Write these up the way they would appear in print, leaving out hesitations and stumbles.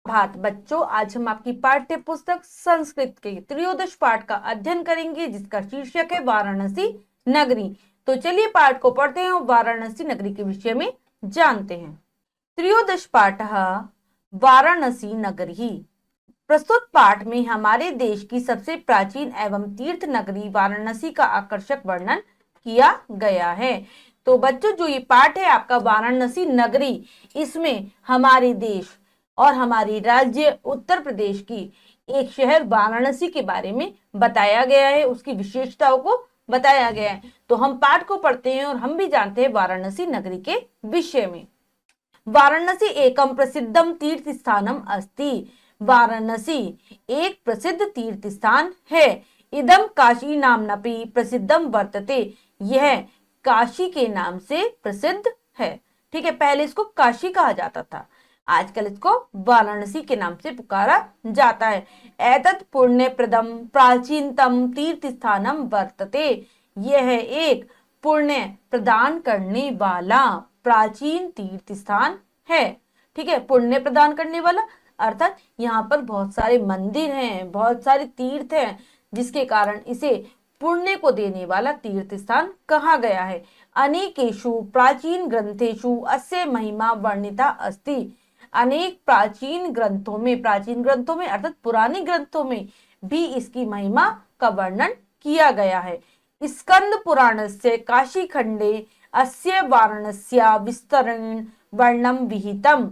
भात बच्चों, आज हम आपकी पाठ्य पुस्तक संस्कृत के त्रयोदश पाठ का अध्ययन करेंगे, जिसका शीर्षक है वाराणसी नगरी। तो चलिए पाठ को पढ़ते हैं और वाराणसी नगरी के विषय में जानते हैं। त्रयोदश पाठ वाराणसी नगरी। प्रस्तुत पाठ में हमारे देश की सबसे प्राचीन एवं तीर्थ नगरी वाराणसी का आकर्षक वर्णन किया गया है। तो बच्चों, जो ये पाठ है आपका वाराणसी नगरी, इसमें हमारे देश और हमारी राज्य उत्तर प्रदेश की एक शहर वाराणसी के बारे में बताया गया है, उसकी विशेषताओं को बताया गया है। तो हम पाठ को पढ़ते हैं और हम भी जानते हैं वाराणसी नगरी के विषय में। वाराणसी एकम प्रसिद्धम तीर्थ स्थानम अस्ति। वाराणसी एक प्रसिद्ध तीर्थ स्थान है। इदम काशी नामनपि प्रसिद्धम वर्तते। यह काशी के नाम से प्रसिद्ध है। ठीक है, पहले इसको काशी कहा जाता था, आजकल इसको वाराणसी के नाम से पुकारा जाता है। एतत् पुण्य प्रदम प्राचीनतम तीर्थ स्थानम वर्तते। यह एक पुण्य प्रदान करने वाला प्राचीन तीर्थ स्थान है। ठीक है, पुण्य प्रदान करने वाला अर्थात यहाँ पर बहुत सारे मंदिर हैं, बहुत सारे तीर्थ हैं, जिसके कारण इसे पुण्य को देने वाला तीर्थ स्थान कहा गया है। अनेकेषु प्राचीन ग्रंथेषु अस्य महिमा वर्णिता अस्ति। अनेक प्राचीन ग्रंथों में अर्थात पुराने ग्रंथों में भी इसकी महिमा का वर्णन किया गया है। स्कंद पुराणस्य काशी खंडे अस्य वाराणस्या विस्तरण वर्णम विहितम।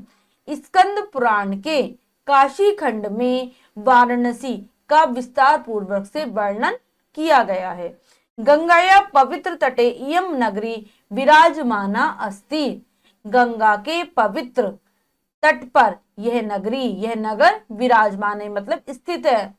स्कंद पुराण के काशी खंड में वाराणसी का विस्तार पूर्वक से वर्णन किया गया है। गंगाया पवित्र तटे इयम नगरी विराजमाना अस्ति। गंगा के पवित्र तट पर यह नगर विराजमान है, मतलब स्थित है।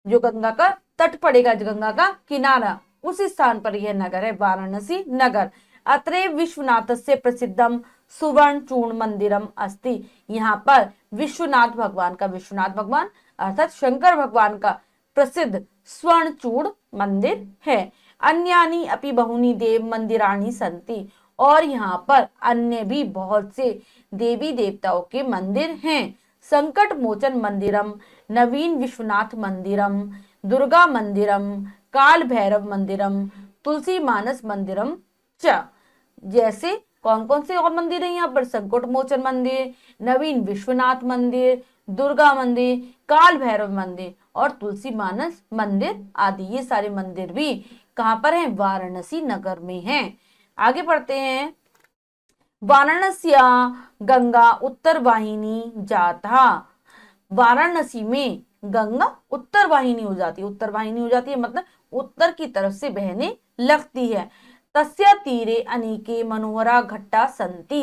जो गंगा का तट पड़ेगा, जो गंगा का किनारा, उस स्थान पर यह नगर है वाराणसी नगर। अत्रे विश्वनाथस्य प्रसिद्धम सुवर्ण चूर्ण मंदिरम अस्ति। यहाँ पर विश्वनाथ भगवान अर्थात शंकर भगवान का प्रसिद्ध स्वर्ण चूर्ण मंदिर है। अन्यानि अपि बहुनी देव मंदिराणि सन्ति। और यहाँ पर अन्य भी बहुत से देवी देवताओं के मंदिर हैं। संकट मोचन मंदिरम, नवीन विश्वनाथ मंदिरम, दुर्गा मंदिरम, काल भैरव मंदिरम, तुलसी मानस मंदिरम च। जैसे कौन कौन से और मंदिर हैं यहाँ पर? संकट मोचन मंदिर, नवीन विश्वनाथ मंदिर, दुर्गा मंदिर, काल भैरव मंदिर और तुलसी मानस मंदिर आदि। ये सारे मंदिर भी कहाँ पर हैं? वाराणसी नगर में हैं। आगे बढ़ते हैं। वाराणसिया गंगा उत्तर वाहिनी जाता। वाराणसी में गंगा उत्तर वाहिनी हो जाती है, मतलब उत्तर की तरफ से बहने लगती है। तस्या तीरे अनेके मनोहरा घट्टा संति।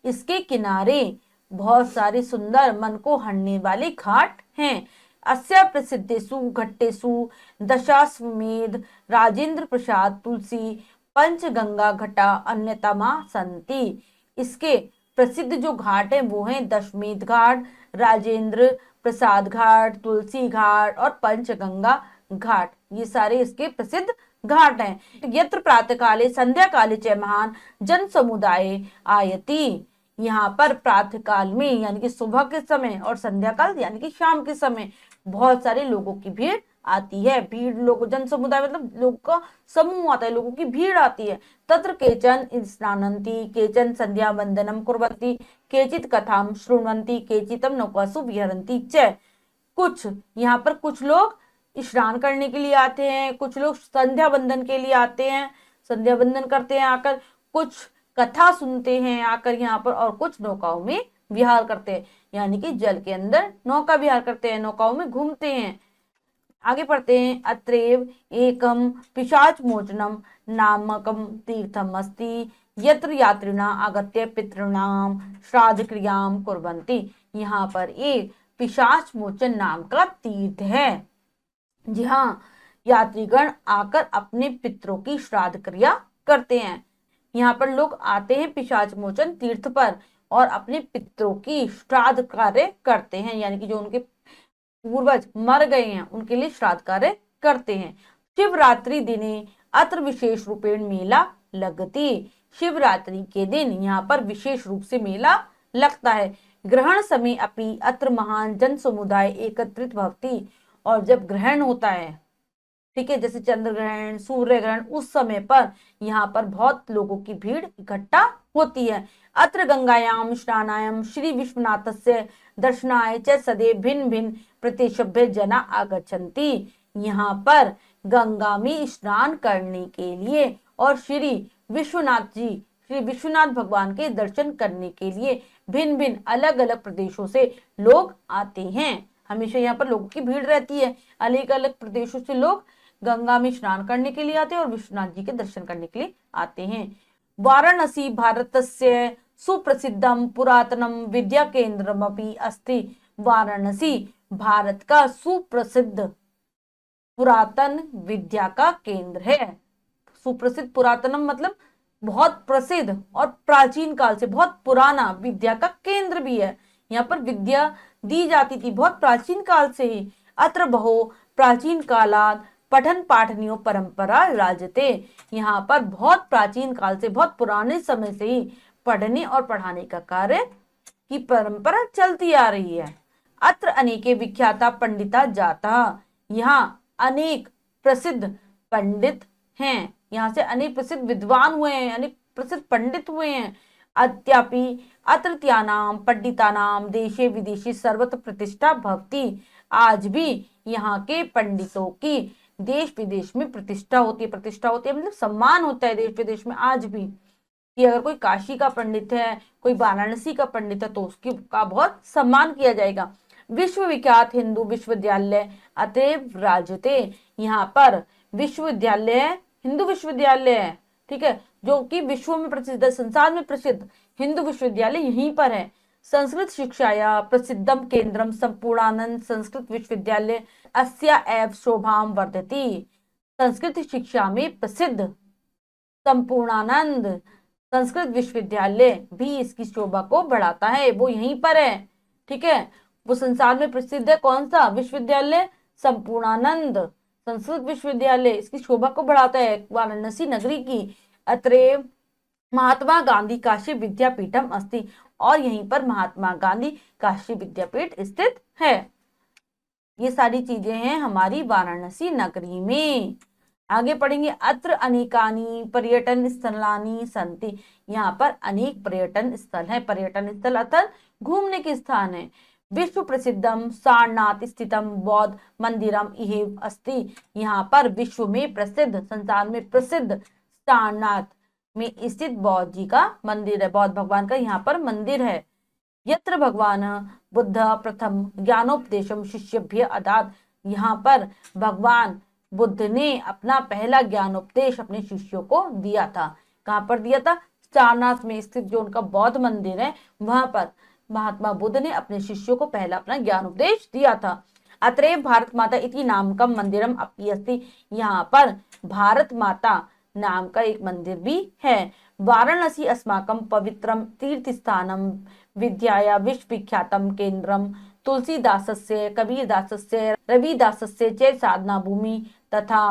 इसके किनारे बहुत सारे सुंदर मन को हरने वाले घाट हैं। अस्या प्रसिद्धेषु घट्टेषु दशाश्वमेध, राजेंद्र प्रसाद, तुलसी, पंचगंगा घटा अन्यतमा संति। इसके प्रसिद्ध जो घाट हैं वो हैं दशमेध घाट, राजेंद्र प्रसाद घाट, तुलसी घाट और पंचगंगा घाट। ये सारे इसके प्रसिद्ध घाट हैं। यत्र प्रातः काले संध्या काले च महान जन समुदाय आयति। यहाँ पर प्रातः काल में यानी कि सुबह के समय और संध्या काल यानी कि शाम के समय बहुत सारे लोगों की भीड़ आती है। जन समुदाय मतलब लोगों का समूह आता है, लोगों की भीड़ आती है। तत्र केचन स्नानन्ति, केचन संध्या वंदनम कुर्वन्ति, केचित कथाम शृण्वन्ति, केचितम नौकासु विहरन्ति च। यहाँ पर कुछ लोग स्नान करने के लिए आते हैं, कुछ लोग संध्या वंदन के लिए आते हैं, संध्या वंदन करते हैं आकर, कुछ कथा सुनते हैं आकर यहाँ पर, और कुछ नौकाओं में विहार करते हैं, यानी कि जल के अंदर नौका विहार करते हैं, नौकाओं में घूमते हैं। आगे पढ़ते हैं। अत्रेव एकम पिशाच मोचनम नामकम तीर्थम अस्ति यत्र यात्रिणा आगत्य पितॄणाम श्राद्ध क्रियाम कुर्वन्ति। यहाँ पर एक पिशाच मोचन नाम का तीर्थ है। जी हाँ, यात्रीगण आकर अपने पितरों की श्राद्ध क्रिया करते हैं। यहाँ पर लोग आते हैं पिशाच मोचन तीर्थ पर और अपने पितरों की श्राद्ध कार्य करते हैं, यानी कि जो उनके पूर्वज मर गए हैं उनके लिए श्राद्ध कार्य करते हैं। शिवरात्रि दिने अत्र विशेष रूपेण मेला लगती। शिवरात्रि के दिन यहाँ पर विशेष रूप से मेला लगता है। ग्रहण समय अपि अत्र महान जन समुदाय एकत्रित भवति। और जब ग्रहण होता है, ठीक है, जैसे चंद्र ग्रहण, सूर्य ग्रहण, उस समय पर यहाँ पर बहुत लोगों की भीड़ इकट्ठा होती है। अत्र गंगायाम स्नानायाम श्री विश्वनाथस्य दर्शनाय च सदैव भिन्न भिन्न प्रदेशेभ्य जना आगच्छन्ति। यहाँ पर गंगा में स्नान करने के लिए और श्री विश्वनाथ भगवान के दर्शन करने के लिए भिन्न भिन्न अलग अलग प्रदेशों से लोग आते हैं। हमेशा यहाँ पर लोगों की भीड़ रहती है, अलग अलग प्रदेशों से लोग गंगा में स्नान करने के लिए आते हैं और विश्वनाथ जी के दर्शन करने के लिए आते हैं। वाराणसी भारतस्य सुप्रसिद्धम पुरातनम विद्या केंद्रमपि अस्ति। वाराणसी भारत का सुप्रसिद्ध पुरातन विद्या का केंद्र है। सुप्रसिद्ध, पुरातनम मतलब बहुत प्रसिद्ध और प्राचीन काल से बहुत पुराना विद्या का केंद्र भी है। यहाँ पर विद्या दी जाती थी बहुत प्राचीन काल से ही। अत्र बहु प्राचीन कालात पठन पाठनियों परंपरा राजते। यहाँ पर बहुत प्राचीन काल से, बहुत पुराने समय से ही पढ़ने और पढ़ाने का कार्य की परंपरा चलती आ रही है। अत्र अनेके विख्याता पंडिता जाता। यहाँ अनेक प्रसिद्ध पंडित हैं, यहाँ से अनेक प्रसिद्ध विद्वान हुए हैं, अनेक प्रसिद्ध पंडित हुए हैं। अद्यापि अत्रत्यानाम पंडितानाम देशे विदेशे सर्वत्र प्रतिष्ठा भवति। आज भी यहाँ के पंडितों की देश विदेश में प्रतिष्ठा होती है। प्रतिष्ठा होती है मतलब सम्मान होता है देश विदेश में आज भी, कि अगर कोई काशी का पंडित है, कोई वाराणसी का पंडित है, तो उसकी का बहुत सम्मान किया जाएगा। विश्वविख्यात हिंदू विश्वविद्यालय अतएव राजते। यहाँ पर विश्वविद्यालय है, हिंदू विश्वविद्यालय है, ठीक है, जो कि विश्व में प्रसिद्ध है, संसार में प्रसिद्ध हिंदू विश्वविद्यालय यहीं पर है। संस्कृत शिक्षाया प्रसिद्धम केंद्रम संपूर्णानंद संस्कृत विश्वविद्यालय अस्या एव शोभाम वर्धति। संस्कृत शिक्षा में प्रसिद्ध संपूर्णानंद संस्कृत विश्वविद्यालय भी इसकी शोभा को बढ़ाता है, वो यहीं पर है, ठीक है। वो संसार में प्रसिद्ध है, कौन सा विश्वविद्यालय? संपूर्णानंद संस्कृत विश्वविद्यालय इसकी शोभा को बढ़ाता है, वाराणसी नगरी की। अत्रे महात्मा गांधी काशी विद्यापीठम अस्ति। और यहीं पर महात्मा गांधी काशी विद्यापीठ स्थित है। ये सारी चीजें हैं हमारी वाराणसी नगरी में। आगे पढ़ेंगे। अत्र अनेकानि पर्यटन स्थलानि सन्ति। यहाँ पर अनेक पर्यटन स्थल है। पर्यटन स्थल अर्थात घूमने के स्थान है। विश्व प्रसिद्धम सारनाथ स्थितम बौद्ध मंदिरम इहेव अस्ति। यहाँ पर विश्व में प्रसिद्ध, संसार में प्रसिद्ध सारनाथ में स्थित बौद्ध जी का मंदिर है, बौद्ध भगवान का यहाँ पर मंदिर है। यत्र भगवान बुद्ध प्रथम ज्ञानोपदेशम शिष्यभ्य अदात। यहाँ पर भगवान बुद्ध ने अपना पहला ज्ञानोपदेश अपने शिष्यों को दिया था। कहाँ पर दिया था? सारनाथ में स्थित जो उनका बौद्ध मंदिर है, वहां पर महात्मा बुद्ध ने अपने शिष्यों को पहला अपना ज्ञानोपदेश दिया था। अतएव भारत माता इति नामकम मंदिरम अपि अस्ति। यहाँ पर भारत माता नाम का एक मंदिर भी है। वाराणसी अस्माकं पवित्रम तीर्थ स्थानम विद्याया विश्वविख्यातम केंद्रम तुलसीदासस्य कबीरदासस्य रविदासस्य च साधना भूमि तथा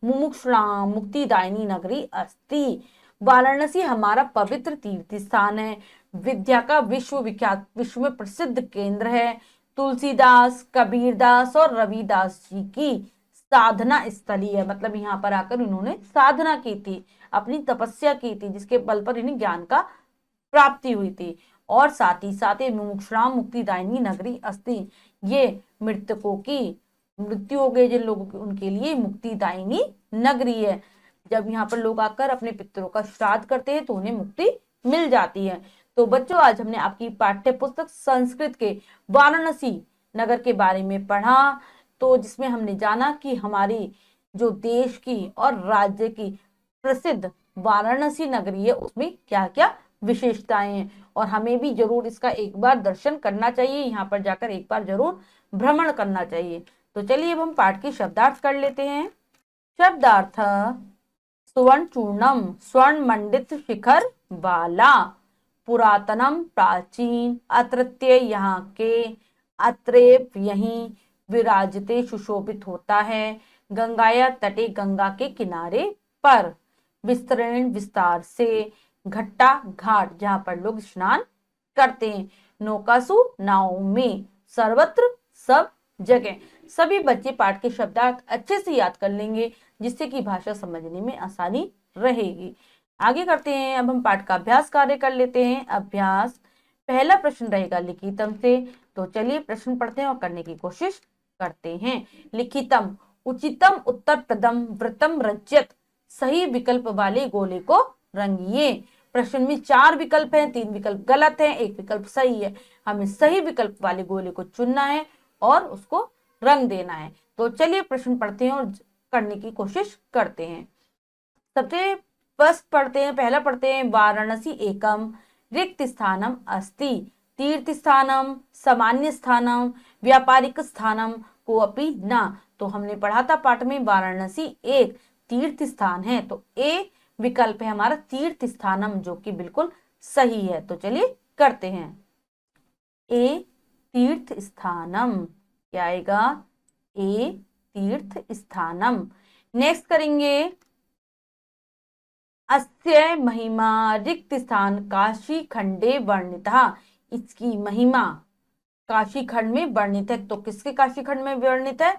मुमुक्षुणां मुक्तिदायिनी नगरी अस्ति। वाराणसी हमारा पवित्र तीर्थ स्थान है, विद्या का विश्वविख्यात, विश्व में प्रसिद्ध केंद्र है। तुलसीदास, कबीरदास और रविदास जी की साधना स्थली है, मतलब यहाँ पर आकर इन्होंने साधना की थी, अपनी तपस्या की थी, जिसके बल पर इन्हें ज्ञान का प्राप्ति हुई थी। और साथ ही साथ मुमुक्षुणां मुक्तिदायिनी नगरी अस्ति। ये मृतकों की मृत्यु हो गई जिन लोगों की, उनके लिए मुक्तिदायिनी नगरी है। जब यहाँ पर लोग आकर अपने पितरों का श्राद्ध करते हैं तो उन्हें मुक्ति मिल जाती है। तो बच्चों, आज हमने आपकी पाठ्य पुस्तक संस्कृत के वाराणसी नगर के बारे में पढ़ा, तो जिसमें हमने जाना कि हमारी जो देश की और राज्य की प्रसिद्ध वाराणसी नगरी है उसमें क्या क्या विशेषताएं हैं, और हमें भी जरूर इसका एक बार दर्शन करना चाहिए, यहाँ पर जाकर एक बार जरूर भ्रमण करना चाहिए। तो चलिए अब हम पाठ के शब्दार्थ कर लेते हैं। शब्दार्थ: सुवर्ण चूर्णम, स्वर्ण मंडित शिखर वाला, पुरातनम प्राचीन, अत्रत्य यहाँ के, अत्रेप यहीं, विराजते सुशोभित होता है, गंगाया तटे गंगा के किनारे पर, विस्तृण विस्तार से, घट्टा घाट जहाँ पर लोग स्नान करते हैं, नौकासु नाव में, सर्वत्र सब जगह। सभी बच्चे पाठ के शब्दार्थ अच्छे से याद कर लेंगे, जिससे कि भाषा समझने में आसानी रहेगी। आगे करते हैं, अब हम पाठ का अभ्यास कार्य कर लेते हैं। अभ्यास, पहला प्रश्न रहेगा लिखितम से। तो चलिए प्रश्न पढ़ते हैं और करने की कोशिश करते हैं। लिखितम, उचितम उत्तर प्रदम वृत्तम रज्यत, सही विकल्प वाले गोले को रंगिए। प्रश्न में 4 विकल्प हैं, 3 विकल्प गलत हैं, 1 विकल्प सही है। हमें सही विकल्प वाले गोले को चुनना है और उसको रंग देना है। तो चलिए प्रश्न पढ़ते हैं और करने की कोशिश करते हैं। सबसे फर्स्ट पढ़ते हैं, पहला पढ़ते हैं, वाराणसी एकम रिक्त स्थानम अस्ति, तीर्थ स्थानम, सामान्य स्थानम, व्यापारिक स्थानम को अपि न। तो हमने पढ़ा था पाठ में वाराणसी एक तीर्थ स्थान है, तो ए विकल्प है हमारा तीर्थ स्थानम, जो कि बिल्कुल सही है। तो चलिए करते हैं। ए तीर्थ स्थानम, क्या आएगा? ए तीर्थ स्थानम। नेक्स्ट करेंगे, अस्य महिमा रिक्त स्थान काशी खंडे वर्णिता, इसकी महिमा काशी खंड में वर्णित है। तो किसके काशी खंड में वर्णित है?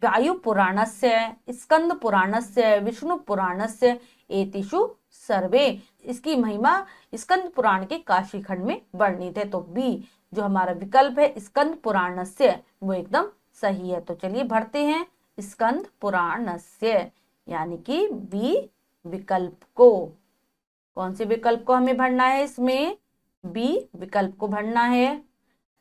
वायु पुराणस्य, स्कंद पुराणस्य, विष्णु पुराणस्य एतिषु सर्वे। इसकी महिमा स्कंद पुराण के काशी खंड में वर्णित है। तो बी जो हमारा विकल्प है स्कंद पुराणस्य, वो एकदम सही है। तो चलिए भरते हैं स्कंद पुराणस्य, यानी कि बी विकल्प को। कौन से विकल्प को हमें भरना है? इसमें बी विकल्प को भरना है।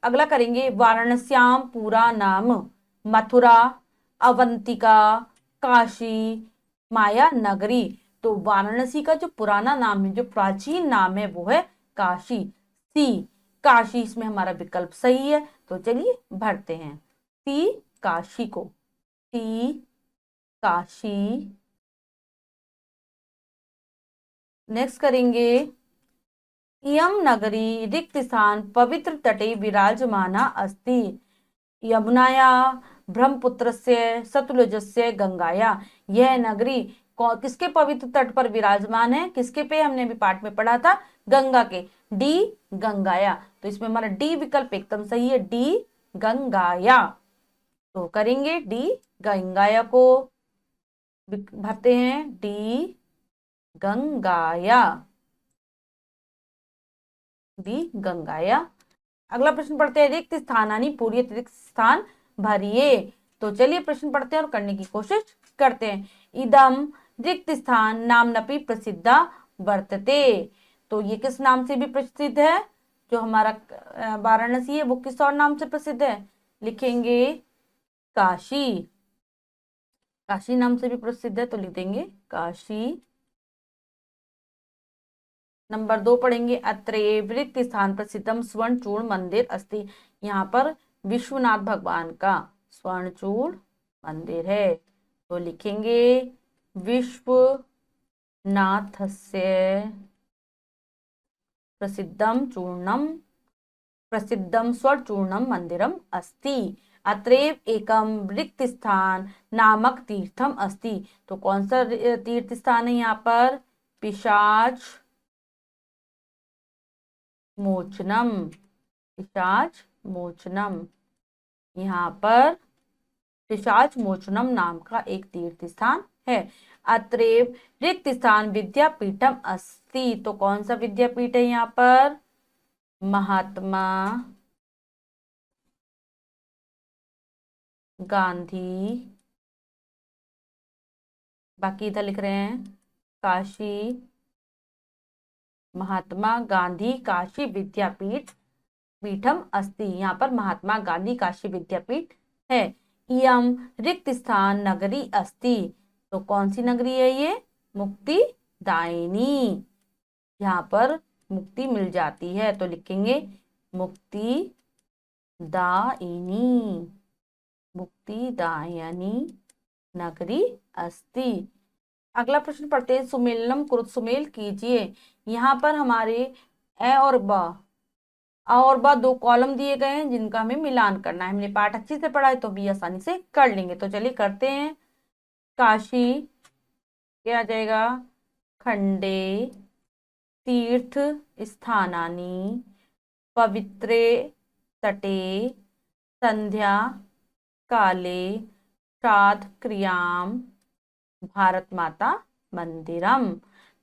अगला करेंगे, वाराणस्याम पूरा नाम मथुरा, अवंतिका, काशी, माया नगरी। तो वाराणसी का जो पुराना नाम है, जो प्राचीन नाम है, वो है काशी। सी काशी इसमें हमारा विकल्प सही है। तो चलिए भरते हैं सी काशी को। सी काशी। नेक्स्ट करेंगे, इयम नगरी रिक्त स्थान पवित्र तटे विराजमाना अस्ति, यमुनाया, ब्रह्मपुत्रस्य, सतलुजस्य, गंगाया। यह नगरी किसके पवित्र तट पर विराजमान है? किसके पे? हमने अभी पाठ में पढ़ा था, गंगा के। डी गंगाया। तो इसमें हमारा डी विकल्प एकदम सही है, डी गंगाया। तो करेंगे डी गंगाया को भरते हैं, डी गंगाया, डी गंगाया। अगला प्रश्न पढ़ते हैं, रिक्त स्थानानि पूरी रिक्त स्थान भरिए। तो चलिए प्रश्न पढ़ते हैं और करने की कोशिश करते हैं। इदम रिक्त स्थान नामनपि प्रसिद्धा वर्तते। तो ये किस नाम से भी प्रसिद्ध है? जो हमारा वाराणसी है वो किस और नाम से प्रसिद्ध है? लिखेंगे काशी, काशी नाम से भी प्रसिद्ध है, तो लिख देंगे काशी। नंबर 2 पढ़ेंगे, अत्रे वृत्त स्थान प्रसिद्धम स्वर्णचूर्ण मंदिर अस्ति। यहाँ पर विश्वनाथ भगवान का स्वर्णचूर्ण मंदिर है। तो लिखेंगे विश्वनाथस्य प्रसिद्धम स्वर्णचूर्णम मंदिरम अस्ति, अत्रैव एकम रिक्त स्थान नामक तीर्थम अस्ति। तो कौन सा तीर्थ स्थान है यहाँ पर? पिशाच मोचनम, पिशाच मोचनम। यहाँ पर पिशाच मोचनम नाम का एक तीर्थ स्थान है। अत्रैव रिक्त स्थान विद्यापीठम अस्ति। तो कौन सा विद्यापीठ है यहाँ पर? महात्मा गांधी, बाकी इधर लिख रहे हैं काशी, महात्मा गांधी काशी विद्यापीठ पीठम अस्ति। यहाँ पर महात्मा गांधी काशी विद्यापीठ है। इयम रिक्त स्थान नगरी अस्ति। तो कौन सी नगरी है ये? मुक्ति दायिनी, यहाँ पर मुक्ति मिल जाती है। तो लिखेंगे मुक्ति दायिनी, मुक्ति दायिनी नगरी अस्ति। अगला प्रश्न पढ़ते हैं, सुमेलनम कुरुत, सुमेल कीजिए। यहाँ पर हमारे ए और ब, आ और ब 2 कॉलम दिए गए हैं, जिनका हमें मिलान करना है। हमने पाठ अच्छे से पढ़ा है तो भी आसानी से कर लेंगे। तो चलिए करते हैं। काशी क्या आ जाएगा? खंडे तीर्थ स्थानानि पवित्रे तटे संध्या काले श्राद्ध क्रियाम भारत माता मंदिरम।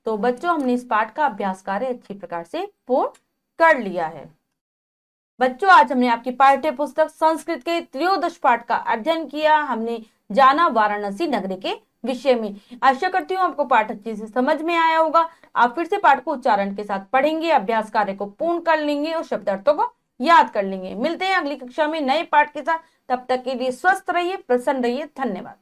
तो बच्चों, हमने इस पाठ का अभ्यास कार्य अच्छी प्रकार से पूर्ण कर लिया है। बच्चों, आज हमने आपकी पाठ्य पुस्तक संस्कृत के त्रयोदश पाठ का अध्ययन किया। हमने जाना वाराणसी नगरी के विषय में। आशा करती हूँ आपको पाठ अच्छे से समझ में आया होगा। आप फिर से पाठ को उच्चारण के साथ पढ़ेंगे, अभ्यास कार्य को पूर्ण कर लेंगे और शब्दार्थों को याद कर लेंगे। मिलते हैं अगली कक्षा में नए पाठ के साथ। तब तक के लिए स्वस्थ रहिए, प्रसन्न रहिए। धन्यवाद।